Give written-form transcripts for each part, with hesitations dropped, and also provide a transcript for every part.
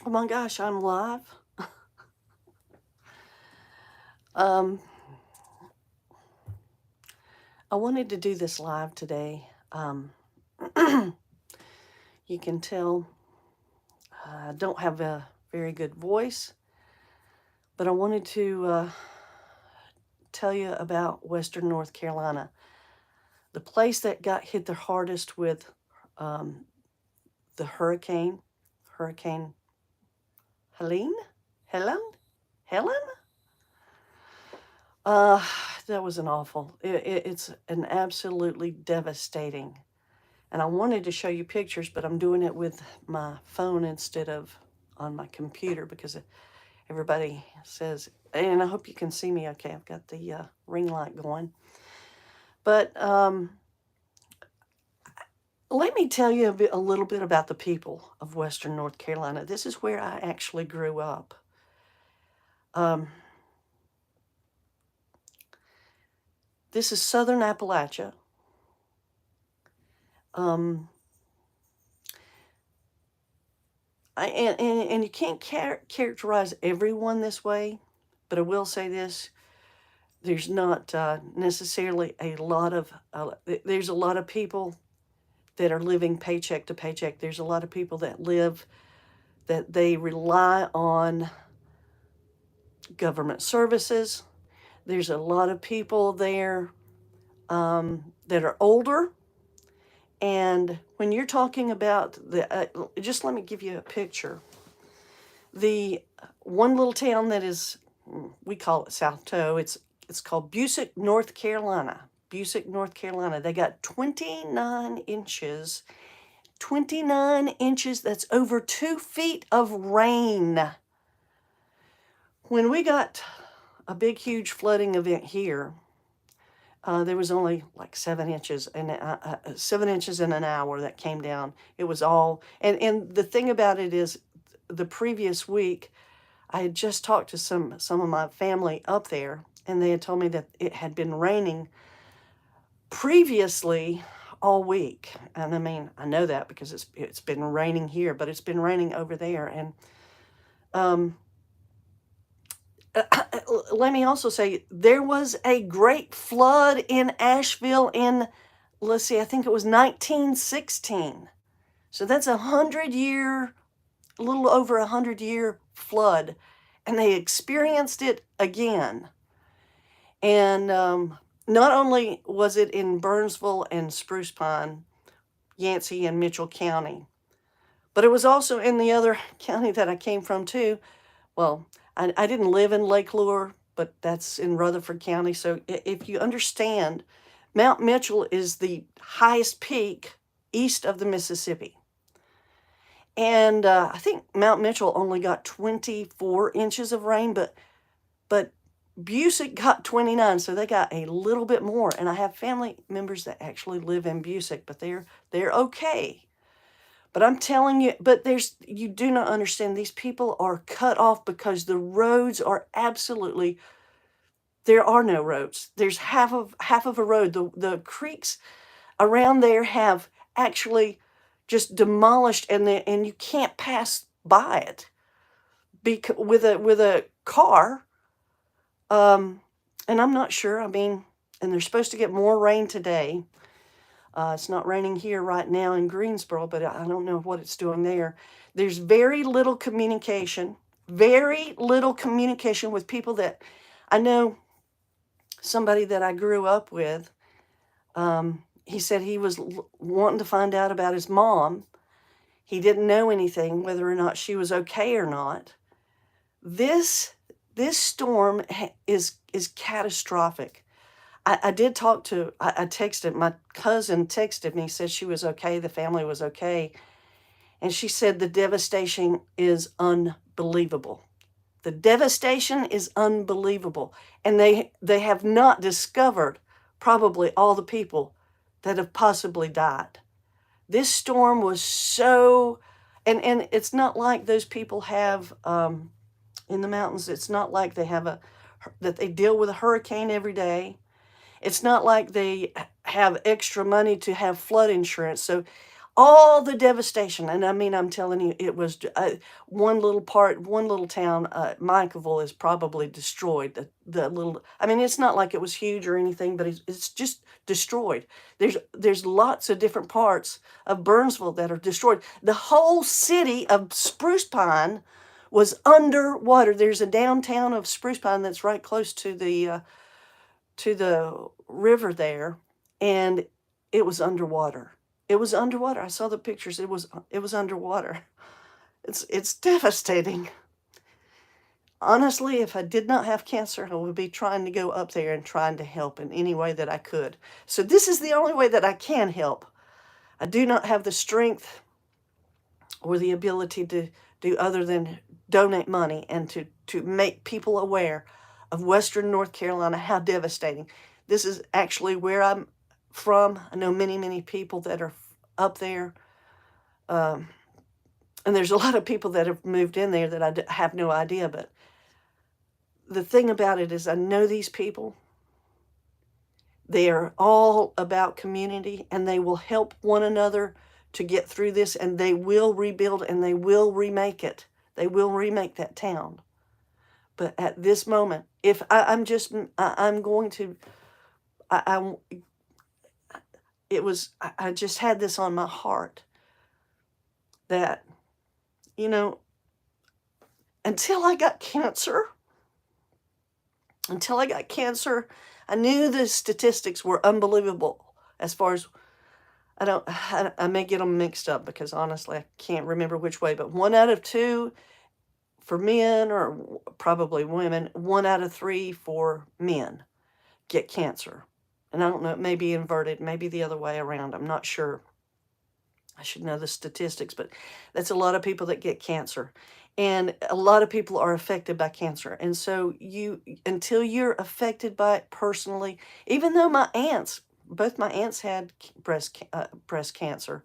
Oh my gosh, I'm live. Um, I wanted to do this live today. You can tell I don't have a very good voice, but I wanted to tell you about Western North Carolina, the place that got hit the hardest with um, the Hurricane Helene, Helen, Helen. Uh, that was an awful. It's an absolutely devastating. And I wanted to show you pictures, but I'm doing it with my phone instead of on my computer because everybody says, and I hope you can see me okay. I've got the ring light going. But let me tell you a little bit about the people of Western North Carolina. This is where I actually grew up. Um, this is Southern Appalachia. Um, and you can't characterize everyone this way, but I will say this: there's not necessarily a lot of there's a lot of people that are living paycheck to paycheck. There's a lot of people that they rely on government services. There's a lot of people there that are older. And when you're talking about just let me give you a picture. The one little town that is, we call it South Toe. It's called Busick, North Carolina. Busick, North Carolina. They got 29 inches. 29 inches. That's over 2 feet of rain. When we got a big, huge flooding event here, there was only like 7 inches and 7 inches in an hour that came down. It was all, and the thing about it is, the previous week, I had just talked to some of my family up there, and they had told me that it had been raining previously all week. And I mean, I know that because it's been raining here, but it's been raining over there. And um, let me also say there was a great flood in Asheville in, let's see, I think it was 1916. So that's 100 year, a little over 100 year flood, and they experienced it again. And not only was it in Burnsville and Spruce Pine, Yancey and Mitchell County, but it was also in the other county that I came from too. Well, I didn't live in Lake Lure, but that's in Rutherford County. So if you understand, Mount Mitchell is the highest peak east of the Mississippi. And I think Mount Mitchell only got 24 inches of rain, but Busick got 29, so they got a little bit more. And I have family members that actually live in Busick, but they're okay. But I'm telling you, but you do not understand. These people are cut off because the roads are absolutely, there are no roads. There's half of a road. The creeks around there have actually just demolished, and you can't pass by it with a car. And I'm not sure. I mean, and they're supposed to get more rain today. It's not raining here right now in Greensboro, but I don't know what it's doing there. There's very little communication with people that I know. Somebody that I grew up with, he said he was wanting to find out about his mom. He didn't know anything, whether or not she was okay or not. This storm is catastrophic. I did talk to, I texted, my cousin texted me, said she was okay, the family was okay. And she said the devastation is unbelievable. The devastation is unbelievable. And they have not discovered probably all the people that have possibly died. This storm was so, and it's not like those people have in the mountains, it's not like that they deal with a hurricane every day. It's not like they have extra money to have flood insurance. So all the devastation. And I mean, I'm telling you, it was one little town, Michaelville, is probably destroyed. The little, I mean, it's not like it was huge or anything, but it's just destroyed. There's lots of different parts of Burnsville that are destroyed. The whole city of Spruce Pine was underwater. There's a downtown of Spruce Pine that's right close to the river there, and it was underwater. It was underwater. I saw the pictures. It was underwater. It's devastating. Honestly, if I did not have cancer, I would be trying to go up there and trying to help in any way that I could. So this is the only way that I can help. I do not have the strength or the ability to do other than donate money and to make people aware of Western North Carolina, how devastating. This is actually where I'm from. I know many, many people that are up there. And there's a lot of people that have moved in there that I have no idea. But the thing about it is I know these people. They are all about community, and they will help one another to get through this, and they will rebuild, and they will remake it. They will remake that town. But at this moment, if I'm going to, I just had this on my heart that, until I got cancer, I knew the statistics were unbelievable as far as, I may get them mixed up because honestly, I can't remember which way, but 1 out of 2 for men, or probably women, 1 out of 3 for men get cancer. And I don't know, it may be inverted, maybe the other way around. I'm not sure. I should know the statistics, but that's a lot of people that get cancer. And a lot of people are affected by cancer. And so until you're affected by it personally, even though both my aunts had breast cancer,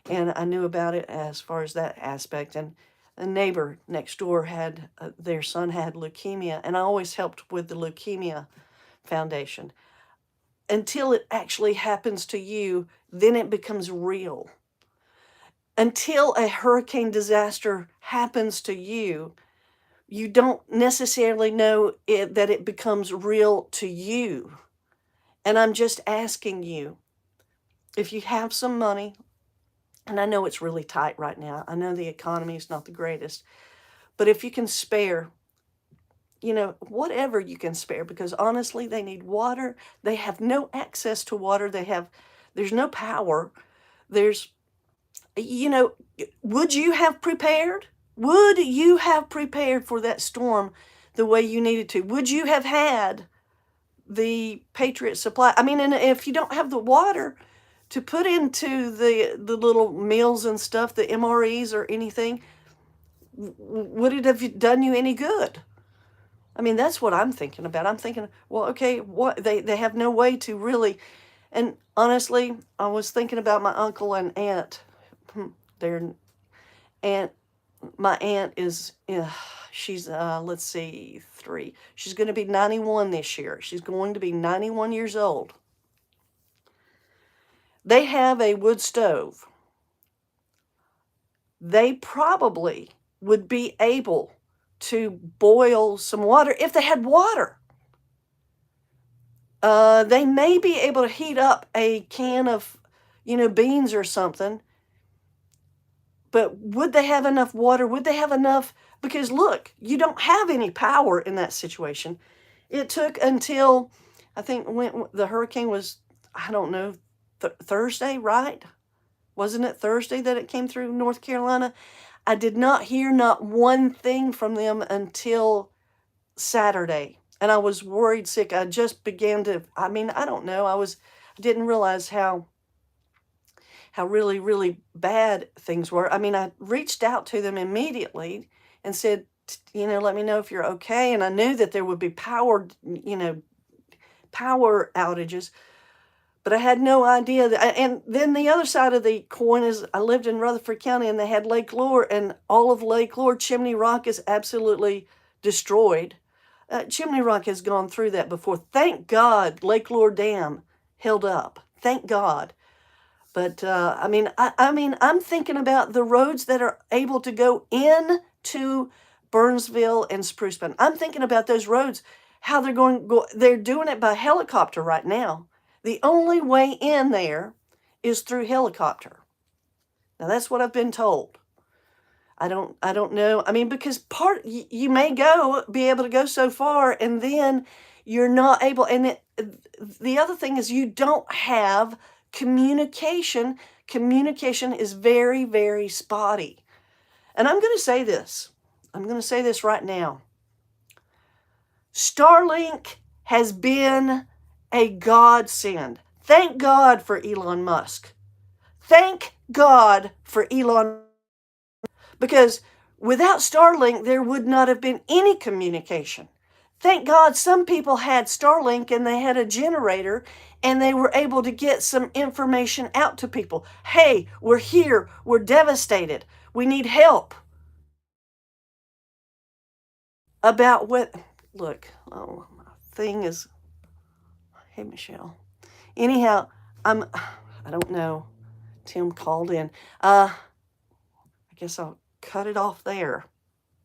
and I knew about it as far as that aspect. And a neighbor next door had, their son had leukemia, and I always helped with the leukemia foundation. Until it actually happens to you, then it becomes real. Until a hurricane disaster happens to you, you don't necessarily know that it becomes real to you. And I'm just asking you, if you have some money, and I know it's really tight right now. I know the economy is not the greatest. But if you can spare, whatever you can spare, because honestly, they need water. They have no access to water. There's no power. Would you have prepared? Would you have prepared for that storm the way you needed to? Would you have had the Patriot supply? I mean, and if you don't have the water to put into the little meals and stuff, the MREs or anything, would it have done you any good? I mean, that's what I'm thinking about. I'm thinking, well, okay, what they have no way to really. And honestly, I was thinking about my uncle and aunt. My aunt is, she's, let's see, 3. She's going to be 91 this year. She's going to be 91 years old. They have a wood stove. They probably would be able to boil some water if they had water. They may be able to heat up a can of, beans or something. But would they have enough water? Would they have enough? Because look, you don't have any power in that situation. It took until, I think when the hurricane was, I don't know, Thursday, right? Wasn't it Thursday that it came through North Carolina? I did not hear not one thing from them until Saturday. And I was worried sick. I just began to, I don't know. I didn't realize how really, really bad things were. I reached out to them immediately and said, let me know if you're okay. And I knew that there would be power outages, but I had no idea that. And then the other side of the coin is I lived in Rutherford County, and they had Lake Lure, and all of Lake Lure, Chimney Rock is absolutely destroyed. Chimney Rock has gone through that before. Thank God Lake Lure Dam held up. Thank God. But I mean, I'm thinking about the roads that are able to go in to Burnsville and Spruce Bend. I'm thinking about those roads, how they're doing it by helicopter right now. The only way in there is through helicopter. Now that's what I've been told. I don't know. I mean, because you may be able to go so far, and then you're not able. The other thing is you don't have communication. Communication is very, very spotty. And I'm going to say this. I'm going to say this right now. Starlink has been a godsend. Thank God for Elon Musk. Thank God for Elon, because without Starlink, there would not have been any communication. Thank God some people had Starlink and they had a generator and they were able to get some information out to people. Hey, we're here. We're devastated. We need help. About what? Look, oh, my thing is. Hey, Michelle. Anyhow, I don't know. Tim called in. I guess I'll cut it off there.